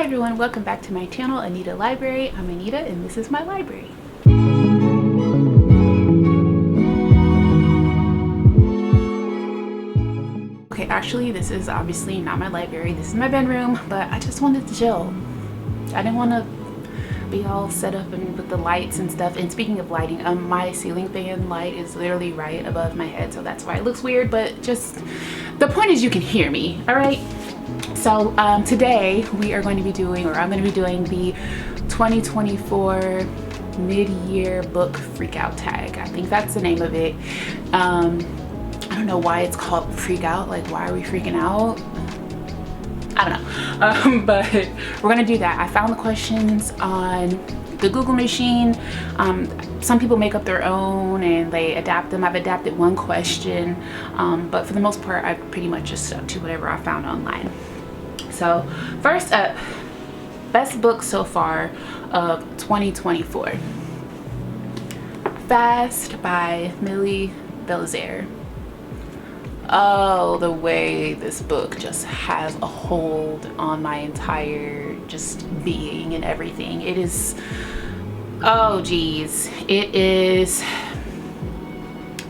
Hi everyone, welcome back to my channel, Anita Library. I'm Anita and this is my library. Okay, actually this is obviously not my library, this is my bedroom, but I just wanted to chill. I didn't want to be all set up and with the lights and stuff. And speaking of lighting, my ceiling fan light is literally right above my head, so that's why it looks weird, but just the point is you can hear me, all right? So today we are going to be doing, or I'm going to be doing the 2024 mid-year book freakout tag. I think that's the name of it. I don't know why it's called freakout, like why are we freaking out? I don't know, but we're gonna do that. I found the questions on the Google machine. Some people make up their own and they adapt them. I've adapted one question, but for the most part I pretty much just stuck to whatever I found online. So first up, best book so far of 2024. Fast by Millie, Bellizaire. Oh, the way this book just has a hold on my entire just being and everything. It is, oh geez, it is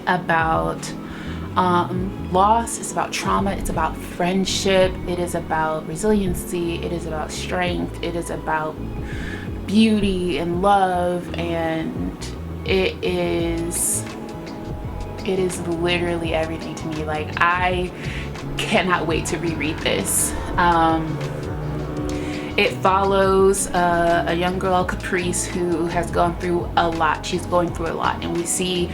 about loss, it's about trauma, it's about friendship, it is about resiliency, it is about strength, it is about beauty and love, and it is literally everything to me. Like, I cannot wait to reread this. It follows a young girl, Caprice, who has gone through a lot. She's going through a lot, and we see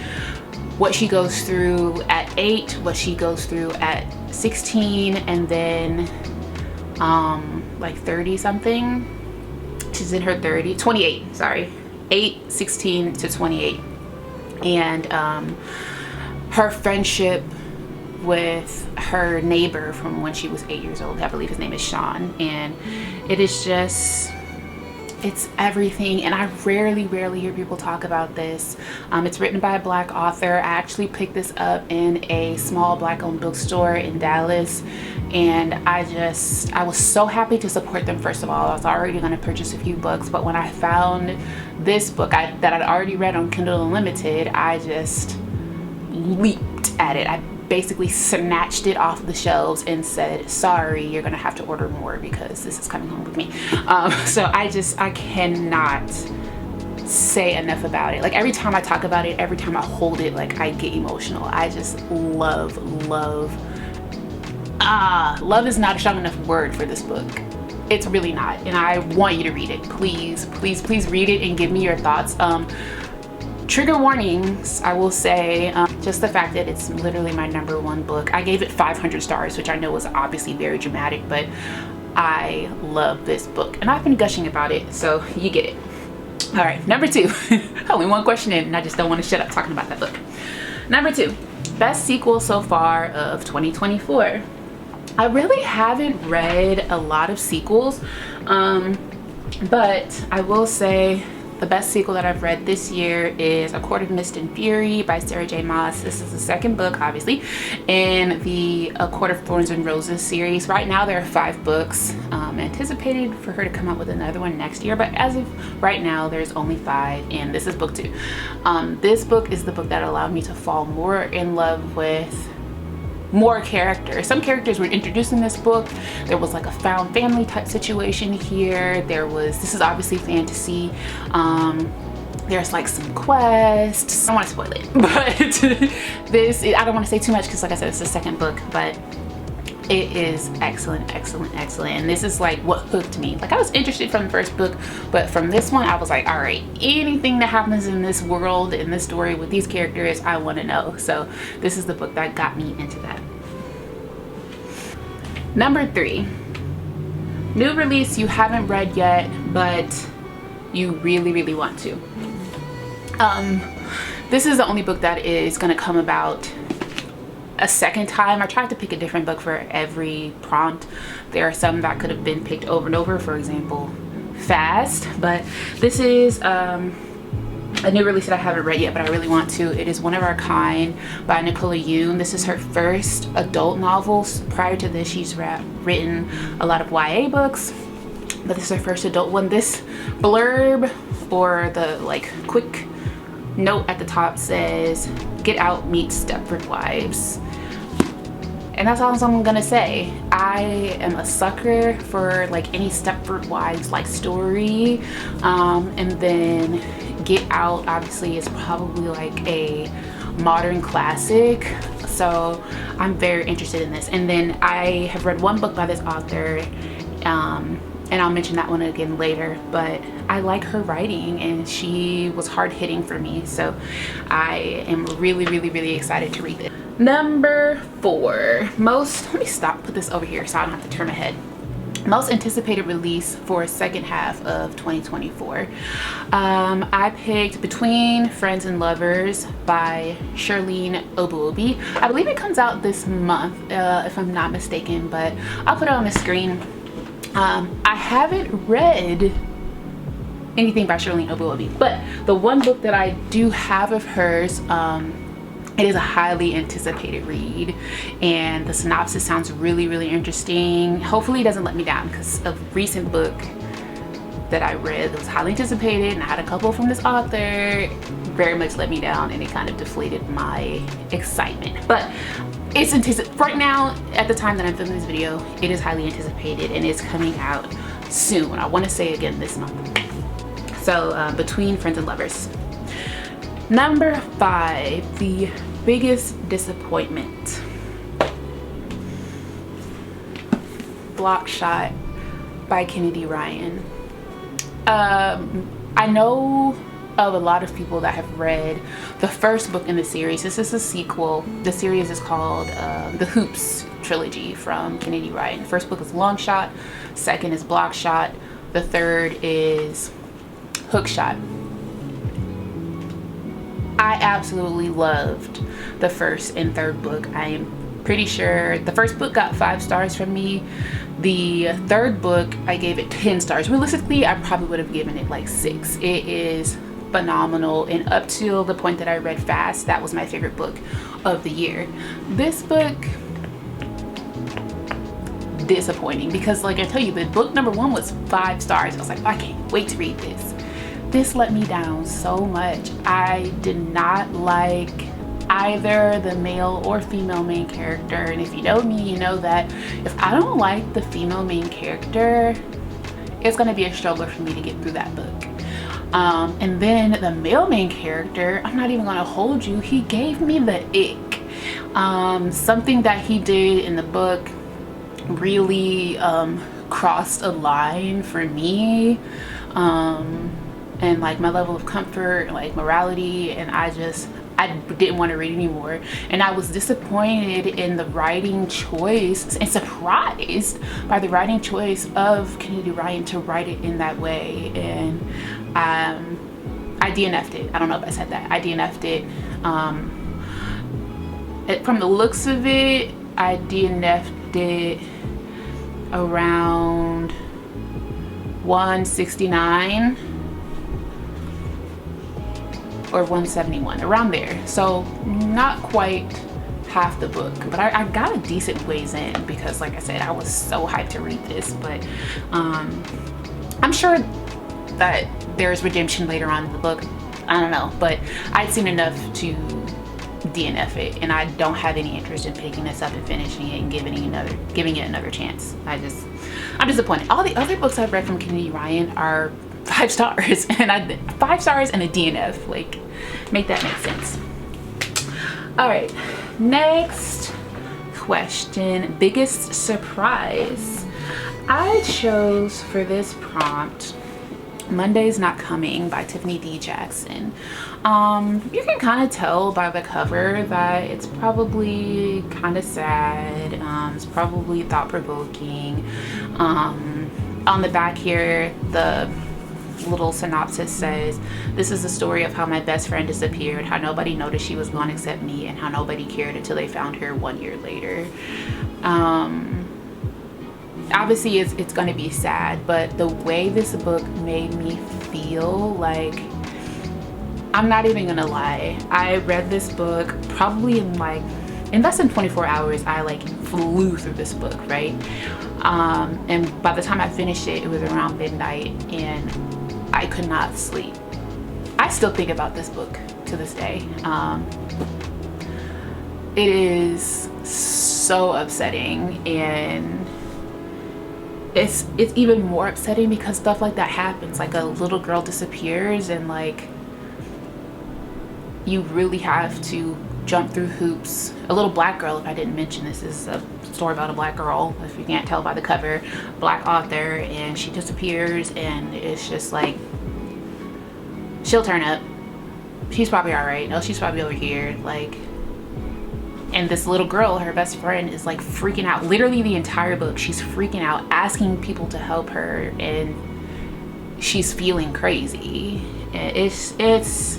what she goes through at 8, what she goes through at 16, and then like 30 something. She's in her 28, sorry, 8, 16 to 28, and her friendship with her neighbor from when she was 8 years old. I believe his name is Sean, and it is just, it's everything. And I rarely hear people talk about this. It's written by a Black author. I actually picked this up in a small Black-owned bookstore in Dallas, and I was so happy to support them. First of all, I was already going to purchase a few books, but when I found this book that I'd already read on Kindle Unlimited, I just leaped at it. I basically snatched it off the shelves and said, sorry, you're gonna have to order more because this is coming home with me. So I cannot say enough about it. Like, every time I talk about it, every time I hold it, like, I get emotional. I just love is not a strong enough word for this book. It's really not, and I want you to read it. Please read it and give me your thoughts. Trigger warnings, I will say, just the fact that it's literally my #1 book. I gave it 500 stars, which I know was obviously very dramatic, but I love this book and I've been gushing about it, so you get it. All right, #2. Only one question in and I just don't want to shut up talking about that book. #2, best sequel so far of 2024. I really haven't read a lot of sequels, but I will say the best sequel that I've read this year is A Court of Mist and Fury by Sarah J. Maas. This is the second book, obviously, in the A Court of Thorns and Roses series. Right now there are 5 books, anticipated for her to come out with another one next year, but as of right now there's only 5, and this is book 2. This book is the book that allowed me to fall more in love with more characters. Some characters were introduced in this book. There was like a found family type situation here. This is obviously fantasy. There's like some quests. I don't want to spoil it, but I don't want to say too much because, like I said, it's the second book, but it is excellent. And this is like what hooked me. Like, I was interested from the first book, but from this one I was like, all right, anything that happens in this world, in this story with these characters, I want to know. So this is the book that got me into that. #3, new release you haven't read yet, but you really want to. This is the only book that is going to come about a second time. I tried to pick a different book for every prompt. There are some that could have been picked over and over, for example Fast, but this is a new release that I haven't read yet, but I really want to. It is One of Our Kind by Nicola Yoon. This is her first adult novel. Prior to this, she's written a lot of YA books. but this is her first adult one. This blurb, or the like quick note at the top, says Get Out meets Stepford Wives. And that's all I'm gonna say. I am a sucker for like any Stepford Wives like story. And then Get Out obviously is probably like a modern classic. So I'm very interested in this. And then I have read one book by this author, and I'll mention that one again later, but I like her writing and she was hard hitting for me. So I am really excited to read it. Number 4, let me put this over here so I don't have to turn my head. Most anticipated release for second half of 2024. I picked Between Friends and Lovers by Shirlene Obuobi. I believe it comes out this month, if I'm not mistaken, but I'll put it on the screen. I haven't read anything by Shirlene Obuobi, but the one book that I do have of hers, it is a highly anticipated read, and the synopsis sounds really interesting. Hopefully it doesn't let me down, because a recent book that I read that was highly anticipated and I had a couple from this author very much let me down, and it kind of deflated my excitement. But it's anticipated right now. At the time that I'm filming this video, it is highly anticipated and it's coming out soon. I want to say again this month. So Between Friends and Lovers. Number 5, the biggest disappointment. Blockshot by Kennedy Ryan. I know of a lot of people that have read the first book in the series. This is a sequel. The series is called the Hoops trilogy from Kennedy Ryan. The first book is Longshot, second is Blockshot, the third is Hookshot. I absolutely loved the first and third book. I am pretty sure the first book got 5 stars from me. The third book, I gave it 10 stars. Realistically, I probably would have given it like 6. It is phenomenal, and up till the point that I read Fast, that was my favorite book of the year. This book, disappointing, because like I tell you, the book number 1 was 5 stars. I was like, I can't wait to read this. This let me down so much. I did not like either the male or female main character, and if you know me, you know that if I don't like the female main character, it's gonna be a struggle for me to get through that book. And then the male main character, I'm not even gonna hold you, he gave me the ick. Something that he did in the book really crossed a line for me, and like my level of comfort, like morality, and I didn't want to read anymore. And I was disappointed in the writing choice and surprised by the writing choice of Kennedy Ryan to write it in that way. And I DNF'd it. I don't know if I said that. I DNF'd it. From the looks of it, I DNF'd it around 169 or 171, around there. So not quite half the book, but I got a decent ways in, because like I said, I was so hyped to read this. But I'm sure that there's redemption later on in the book. I don't know, but I'd seen enough to DNF it, and I don't have any interest in picking this up and finishing it and giving it another chance. I'm disappointed. All the other books I've read from Kennedy Ryan are 5 stars, and 5 stars and a DNF. Like, make that make sense. All right, next question. Biggest surprise. I chose for this prompt Monday's Not Coming by Tiffany D. Jackson. You can kind of tell by the cover that it's probably kind of sad. It's probably thought-provoking. On the back here, the little synopsis says, this is the story of how my best friend disappeared, how nobody noticed she was gone except me, and how nobody cared until they found her 1 year later. Obviously it's going to be sad, but the way this book made me feel, like, I'm not even gonna lie, I read this book probably in like in less than 24 hours, I like flew through this book, right? And by the time I finished it, it was around midnight and I could not sleep. I still think about this book to this day. It is so upsetting, and it's even more upsetting because stuff like that happens. Like a little girl disappears, and like you really have to jump through hoops. A little black girl, if I didn't mention, this is a story about a black girl, if you can't tell by the cover, black author, and she disappears, and it's just like, she'll turn up, she's probably all right, no, she's probably over here, like, and this little girl, her best friend, is like freaking out. Literally the entire book, she's freaking out, asking people to help her, and she's feeling crazy. And it's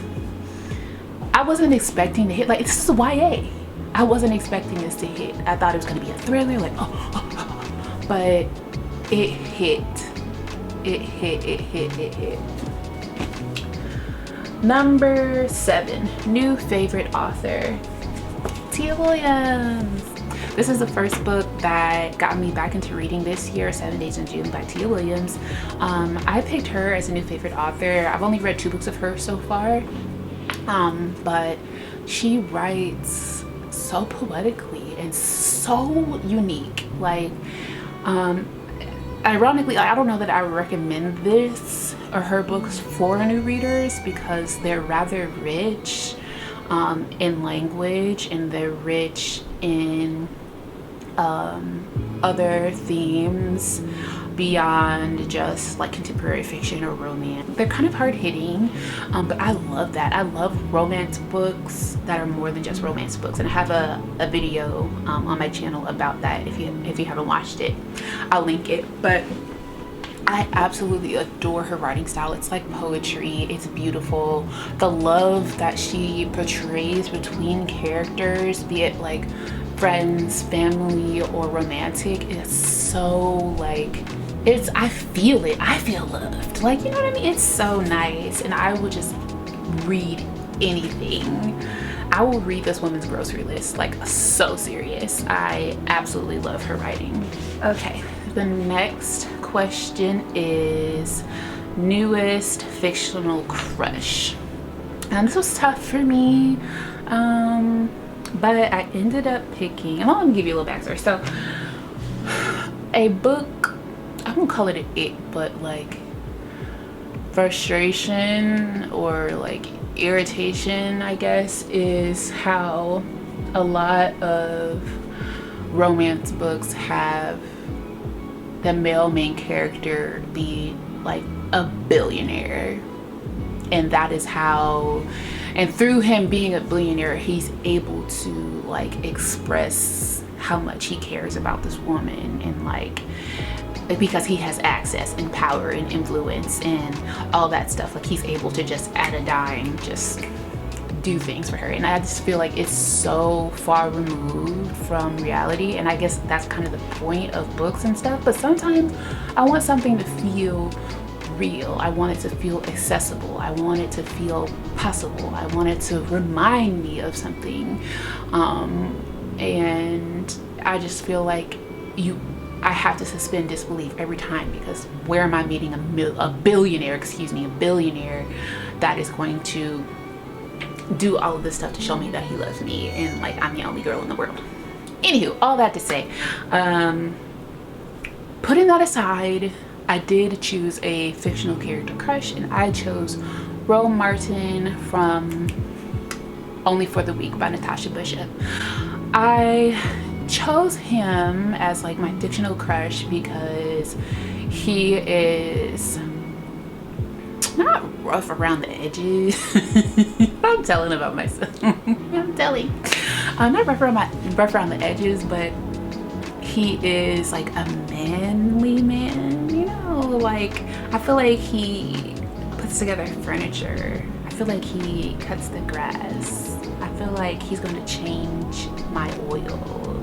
I wasn't expecting to hit, like, this is a YA. I wasn't expecting this to hit. I thought it was gonna be a thriller, like, but it hit. It hit. Number 7, new favorite author, Tia Williams. This is the first book that got me back into reading this year, 7 Days in June by Tia Williams. I picked her as a new favorite author. I've only read 2 books of hers so far, but she writes so poetically and so unique. Like, ironically, I don't know that I would recommend this or her books for new readers because they're rather rich in language, and they're rich in other themes beyond just like contemporary fiction or romance. They're kind of hard-hitting, but I love that. I love romance books that are more than just romance books, and I have a video on my channel about that. If you haven't watched it, I'll link it. But I absolutely adore her writing style. It's like poetry. It's beautiful. The love that she portrays between characters, be it like friends, family, or romantic, is so like, I feel it. I feel loved. Like, you know what I mean? It's so nice. And I will just read anything. I will read this woman's grocery list, like, so serious. I absolutely love her writing. Okay, the next question is newest fictional crush. And this was tough for me, but I ended up picking, and I'm gonna give you a little backstory. So a book, I won't call it but like frustration or like irritation, I guess, is how a lot of romance books have the male main character be like a billionaire, and that is how, and through him being a billionaire, he's able to like express how much he cares about this woman, and like, because he has access and power and influence and all that stuff, like he's able to just at a dime just do things for her. And I just feel like it's so far removed from reality, and I guess that's kind of the point of books and stuff. But sometimes I want something to feel real. I want it to feel accessible. I want it to feel possible. I want it to remind me of something, and I just feel like I have to suspend disbelief every time, because where am I meeting a billionaire that is going to do all of this stuff to show me that he loves me, and like I'm the only girl in the world. Anywho, all that to say, putting that aside, I did choose a fictional character crush, and I chose Ro Martin from Only for the Week by Natasha Bishop. I chose him as like my fictional crush because he is not rough around the edges. I'm telling about myself. I'm telling. Not rough around the edges, but he is like a manly man, you know, like I feel like he puts together furniture. I feel like he cuts the grass. I feel like he's going to change my oil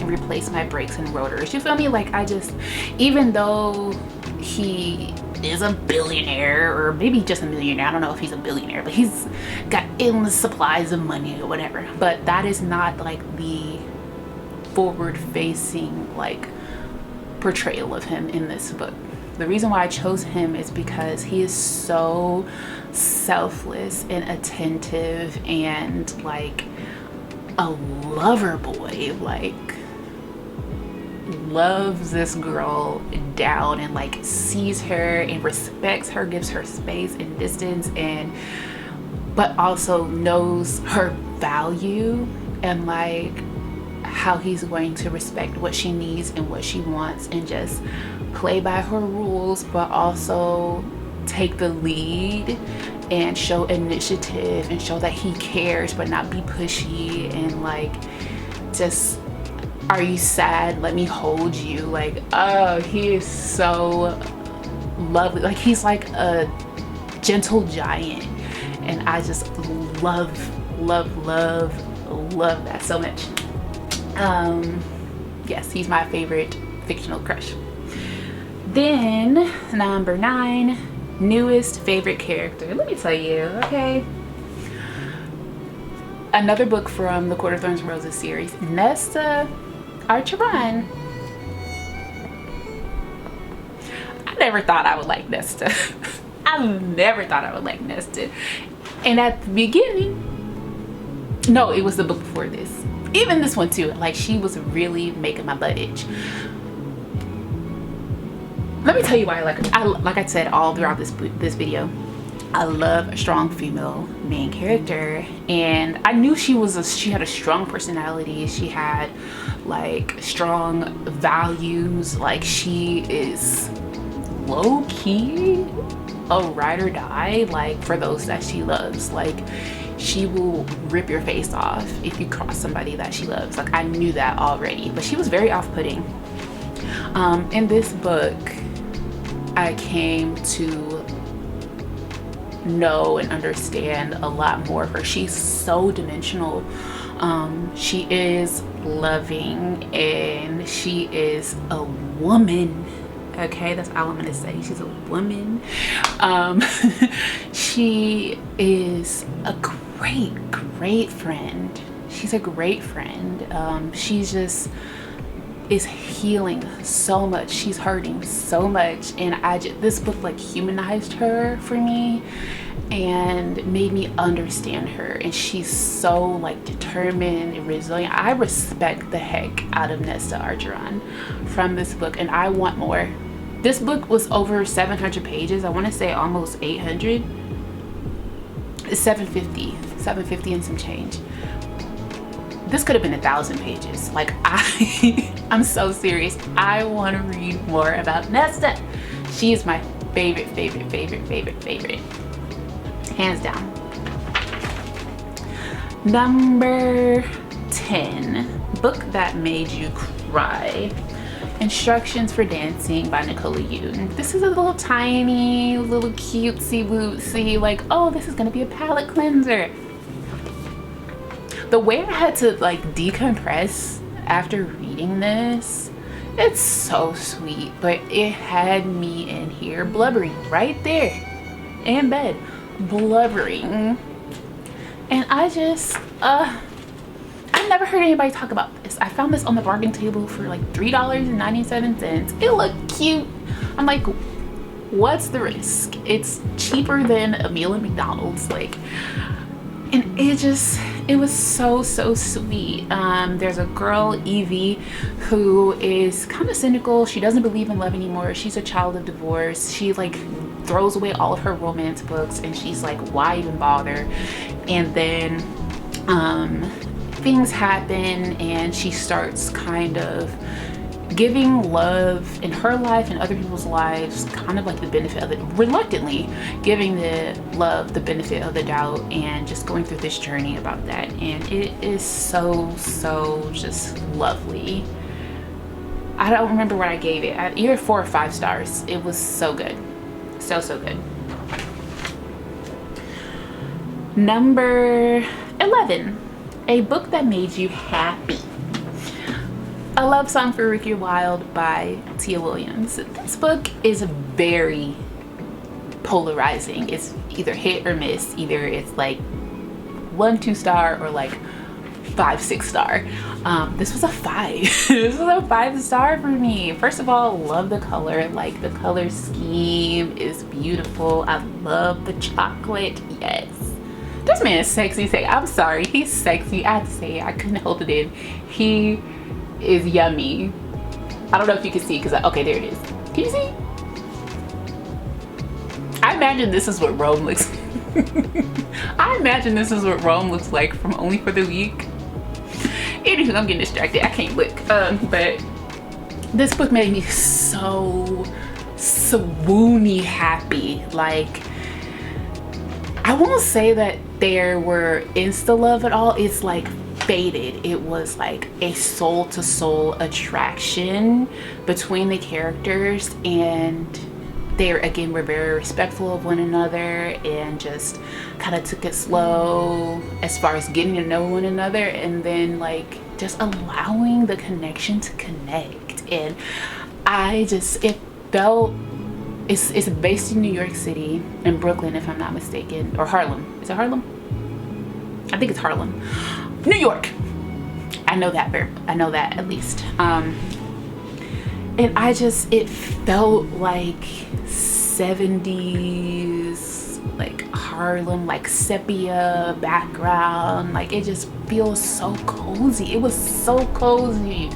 and replace my brakes and rotors. You feel me? Like, I just, even though he is a billionaire, or maybe just a millionaire. I don't know if he's a billionaire, but he's got endless supplies of money or whatever. But that is not like the forward facing like portrayal of him in this book. The reason why I chose him is because he is so selfless and attentive and like a lover boy, like loves this girl down and like sees her and respects her, gives her space and distance, and but also knows her value and like how he's going to respect what she needs and what she wants and just play by her rules, but also take the lead and show initiative and show that he cares but not be pushy and like just, are you sad, let me hold you. Like, oh, he is so lovely. Like he's like a gentle giant, and I just love that so much. Yes, he's my favorite fictional crush. Then number 9, newest favorite character. Let me tell you, okay, another book from the Court of Thorns and Roses series, Nesta Archeron. I never thought I would like Nesta. I never thought I would like Nesta. And at the beginning, no, it was the book before this. Even this one too, like she was really making my butt itch. Let me tell you why I like her. Like I said all throughout this video, I love a strong female main character, and I knew she had a strong personality. She had like strong values. Like she is low-key a ride or die, like for those that she loves. Like she will rip your face off if you cross somebody that she loves. Like I knew that already, but she was very off-putting. In this book, I came to know and understand a lot more of her. She's so dimensional. She is loving and she is a woman. Okay, that's all I'm gonna say. She's a woman. She is a great friend. She's a great friend. She just is healing so much. She's hurting so much, and this book like humanized her for me and made me understand her. And she's so like determined and resilient. I respect the heck out of Nesta Archeron from this book, and I want more. This book was over 700 pages. I want to say almost 800. It's 750 and some change. This could have been 1,000 pages. Like I'm so serious. I want to read more about Nesta. She is my favorite. Hands down. Number 10, book that made you cry. Instructions for Dancing by Nicola Yoon. This is a little tiny, little cutesy wootsy, like, oh, this is gonna be a palate cleanser. The way I had to like decompress after reading this, it's so sweet, but it had me in here blubbering right there in bed, blubbering. And I just I've never heard anybody talk about this. I found this on the bargain table for like $3.97. It looked cute. I'm like, what's the risk? It's cheaper than a meal at McDonald's. Like, and it was so sweet. There's a girl, Evie, who is kind of cynical. She doesn't believe in love anymore. She's a child of divorce. She like throws away all of her romance books, and she's like, why even bother? And then things happen, and she starts kind of giving love in her life and other people's lives kind of like the benefit of it, reluctantly giving the love the benefit of the doubt, and just going through this journey about that. And it is so just lovely. I don't remember what I gave it. Either 4 or 5 stars. It was so good. So good. Number 11, a book that made you happy. A Love Song for Ricky Wilde by Tia Williams. This book is very polarizing. It's either hit or miss. Either it's like 1-2 star or like 5-6 star. This was a 5. This was a 5-star for me. First of all, love the color. Like, the color scheme is beautiful. I love the chocolate. Yes, this man is sexy. I'm sorry, he's sexy. I have to say it. I couldn't hold it in. He is yummy. I don't know if you can see, because okay, there it is. Can you see? I imagine this is what Rome looks I imagine this is what Rome looks like from Only for the Week. Anywho, I'm getting distracted. I can't look. But this book made me so swoony happy. Like, I won't say that there were insta love at all. It's like faded. It was like a soul to soul attraction between the characters, and they again were very respectful of one another and just kind of took it slow as far as getting to know one another, and then like just allowing the connection to connect. And it felt, it's based in New York City, in Brooklyn if I'm not mistaken, or Harlem. Is it Harlem? I think it's Harlem. New York. I know that at least. And it felt like 70s, like Harlem, like sepia background. Like, it just feels so cozy. It was so cozy.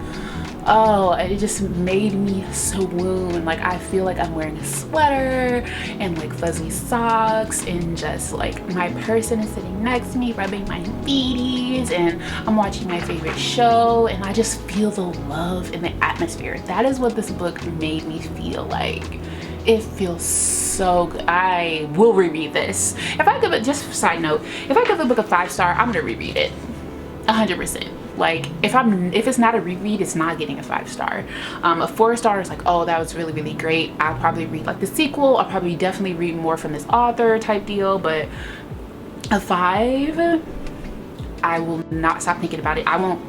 Oh, it just made me swoon. Like, I feel like I'm wearing a sweater and like fuzzy socks, and just like my person is sitting next to me rubbing my feeties, and I'm watching my favorite show, and I just feel the love in the atmosphere. That is what this book made me feel like. It feels so good. I will reread this. If I give it, just side note, if I give the book a 5-star, I'm gonna reread it 100%. Like, if it's not a reread, it's not getting a 5-star. A 4-star is like, oh, that was really, really great. I'll probably read like the sequel. I'll probably definitely read more from this author type deal. But a 5, I will not stop thinking about it. I won't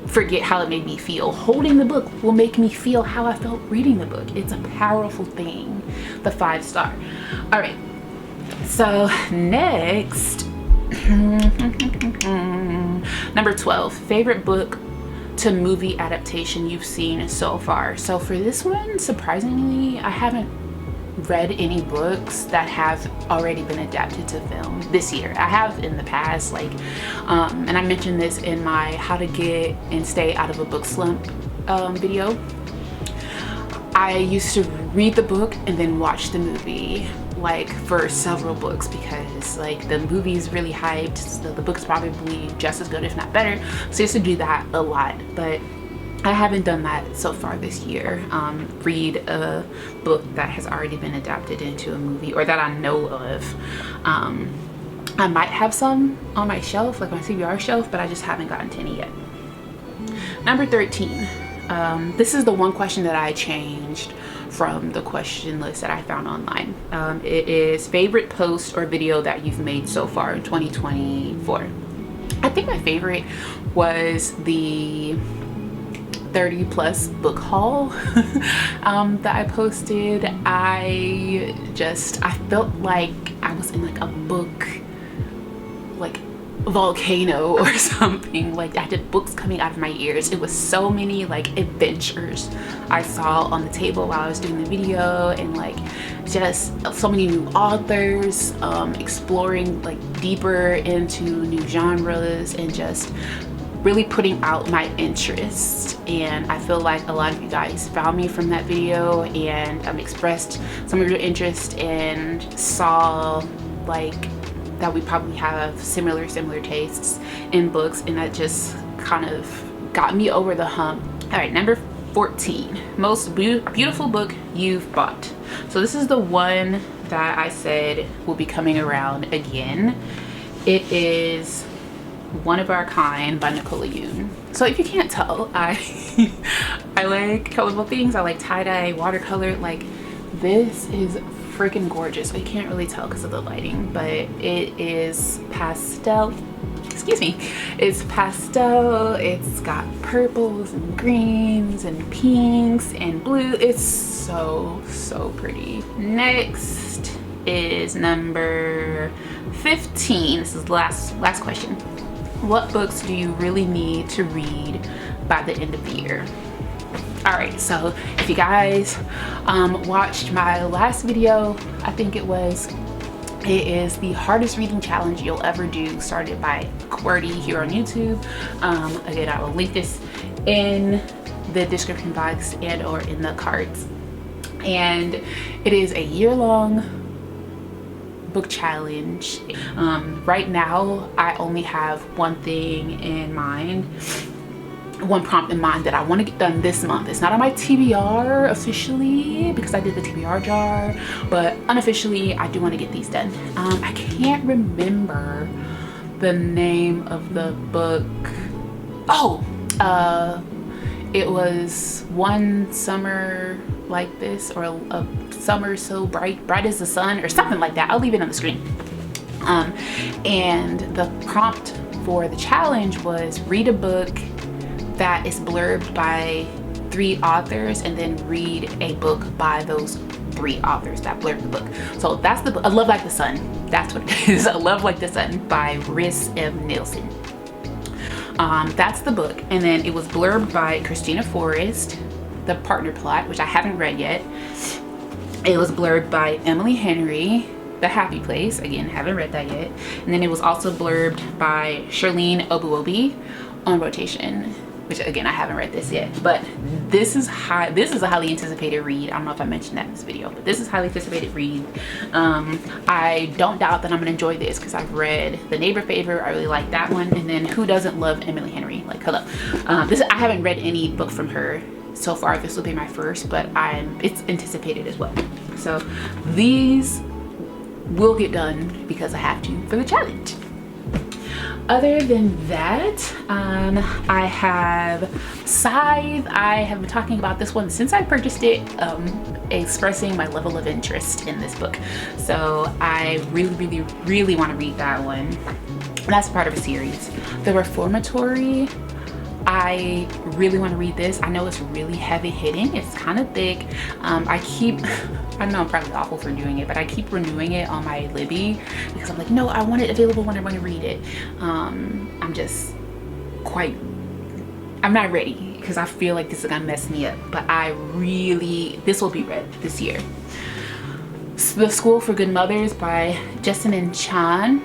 forget how it made me feel. Holding the book will make me feel how I felt reading the book. It's a powerful thing, the 5-star. All right, so next, number 12, favorite book to movie adaptation you've seen so far. So for this one, surprisingly, I haven't read any books that have already been adapted to film this year. I have in the past, like, and I mentioned this in my how to get and stay out of a book slump video. I used to read the book and then watch the movie, like for several books, because like the movie is really hyped, so the book's probably just as good if not better. So I used to do that a lot, but I haven't done that so far this year. Read a book that has already been adapted into a movie, or that I know of. I might have some on my shelf, like my TBR shelf, but I just haven't gotten to any yet. Number 13. This is the one question that I changed from the question list that I found online. It is favorite post or video that you've made so far in 2024. I think my favorite was the 30+ book haul that I posted. I felt like I was in like a book, like volcano or something. Like, I had books coming out of my ears. It was so many like adventures I saw on the table while I was doing the video, and like just so many new authors, exploring like deeper into new genres, and just really putting out my interest. And I feel like a lot of you guys found me from that video and expressed some of your interest, and saw like that we probably have similar tastes in books, and that just kind of got me over the hump. All right, number 14, most beautiful book you've bought. So this is the one that I said will be coming around again. It is One of Our Kind by Nicola Yoon. So if you can't tell, I like colorful things. I like tie-dye, watercolor. Like, this is freaking gorgeous. So you can't really tell because of the lighting, but it is pastel. Excuse me. It's pastel. It's got purples and greens and pinks and blue. It's so pretty. Next is number 15. This is the last question. What books do you really need to read by the end of the year? All right, so if you guys watched my last video, I think it is the hardest reading challenge you'll ever do, started by QWERTY here on YouTube. Again, I will link this in the description box and or in the cards. And it is a year-long book challenge. Right now, I only have one thing in mind, one prompt in mind that I want to get done this month. It's not on my TBR officially because I did the TBR jar, but unofficially I do want to get these done. I can't remember the name of the book. Oh, it was One Summer Like This, or a summer so bright as the sun, or something like that. I'll leave it on the screen. And the prompt for the challenge was read a book that is blurbed by 3 authors, and then read a book by those 3 authors that blurbed the book. So that's the book, A Love Like the Sun. That's what it is, A Love Like the Sun by Rhys M. Nielsen. That's the book. And then it was blurbed by Christina Forrest, The Partner Plot, which I haven't read yet. It was blurbed by Emily Henry, The Happy Place. Again, haven't read that yet. And then it was also blurbed by Shirlene Obuobi, On Rotation, which again, I haven't read this yet. But this is a highly anticipated read. I don't know if I mentioned that in this video, but this is a highly anticipated read. I don't doubt that I'm gonna enjoy this because I've read The Neighbor Favor. I really like that one. And then who doesn't love Emily Henry? Like, hello. I haven't read any book from her so far. This will be my first, but it's anticipated as well. So these will get done because I have to for the challenge. Other than that, I have Scythe. I have been talking about this one since I purchased it, expressing my level of interest in this book. So I really want to read that one. That's part of a series. The Reformatory, I really want to read this. I know it's really heavy hitting. It's kind of thick. I know I'm probably awful for doing it, but I keep renewing it on my Libby because I'm like, no, I want it available when I want to read it. I'm not ready because I feel like this is gonna mess me up, but this will be read this year. The School for Good Mothers by Jessamine Chan.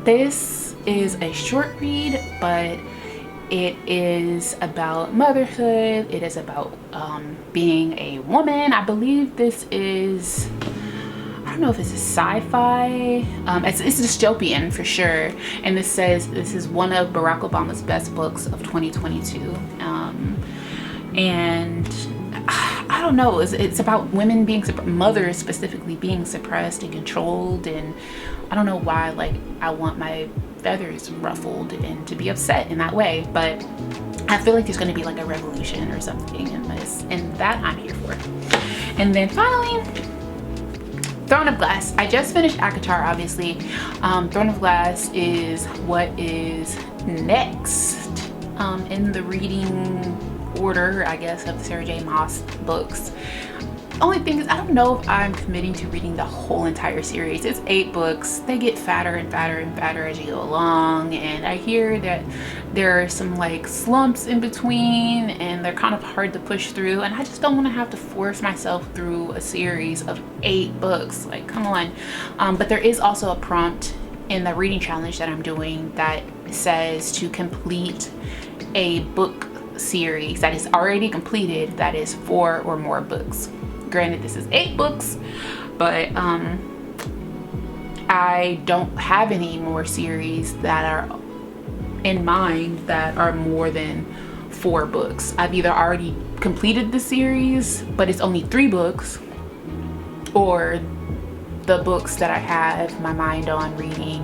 This is a short read, but it is about motherhood. It is about being a woman. I believe this is, I don't know if it's a sci-fi. It's dystopian for sure. And this says this is one of Barack Obama's best books of 2022. And I don't know, it's about women being, mothers specifically being suppressed and controlled. And I don't know why, like, I want my feathers ruffled and to be upset in that way, but I feel like there's going to be like a revolution or something in this, and that I'm here for. And then finally, Throne of Glass. I just finished ACOTAR, obviously. Throne of Glass is what is next in the reading order, I guess, of the Sarah J. Maas books. Only thing is, I don't know if I'm committing to reading the whole entire series. It's 8 books. They get fatter and fatter and fatter as you go along, and I hear that there are some like slumps in between and they're kind of hard to push through, and I just don't want to have to force myself through a series of 8 books. Like, come on. But there is also a prompt in the reading challenge that I'm doing that says to complete a book series that is already completed, that is 4 or more books. Granted, this is 8 books, but I don't have any more series that are in mind that are more than 4 books. I've either already completed the series, but it's only 3 books, or the books that I have my mind on reading,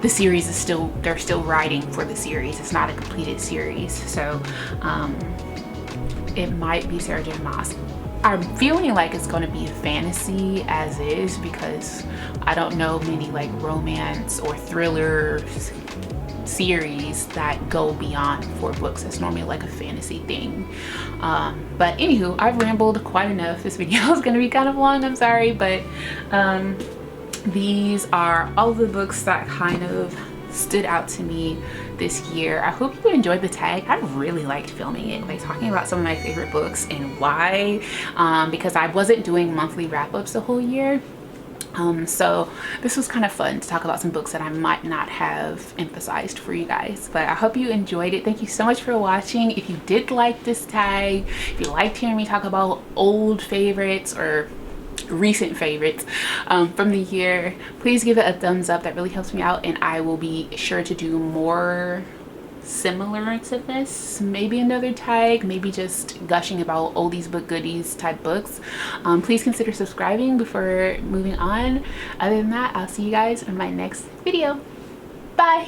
the series is they're still writing for the series. It's not a completed series. So it might be Sarah J. Maas. I'm feeling like it's going to be a fantasy as is, because I don't know many like romance or thrillers series that go beyond 4 books. That's normally like a fantasy thing. But anywho, I've rambled quite enough. This video is going to be kind of long, I'm sorry, but these are all the books that kind of stood out to me this year. I hope you enjoyed the tag. I really liked filming it, like talking about some of my favorite books and why, because I wasn't doing monthly wrap-ups the whole year. So this was kind of fun to talk about some books that I might not have emphasized for you guys, but I hope you enjoyed it. Thank you so much for watching. If you did like this tag, if you liked hearing me talk about old favorites or recent favorites from the year, please give it a thumbs up. That really helps me out, and I will be sure to do more similar to this, maybe another tag, maybe just gushing about oldies but goodies type books. Please consider subscribing before moving on. Other than that, I'll see you guys in my next video. Bye.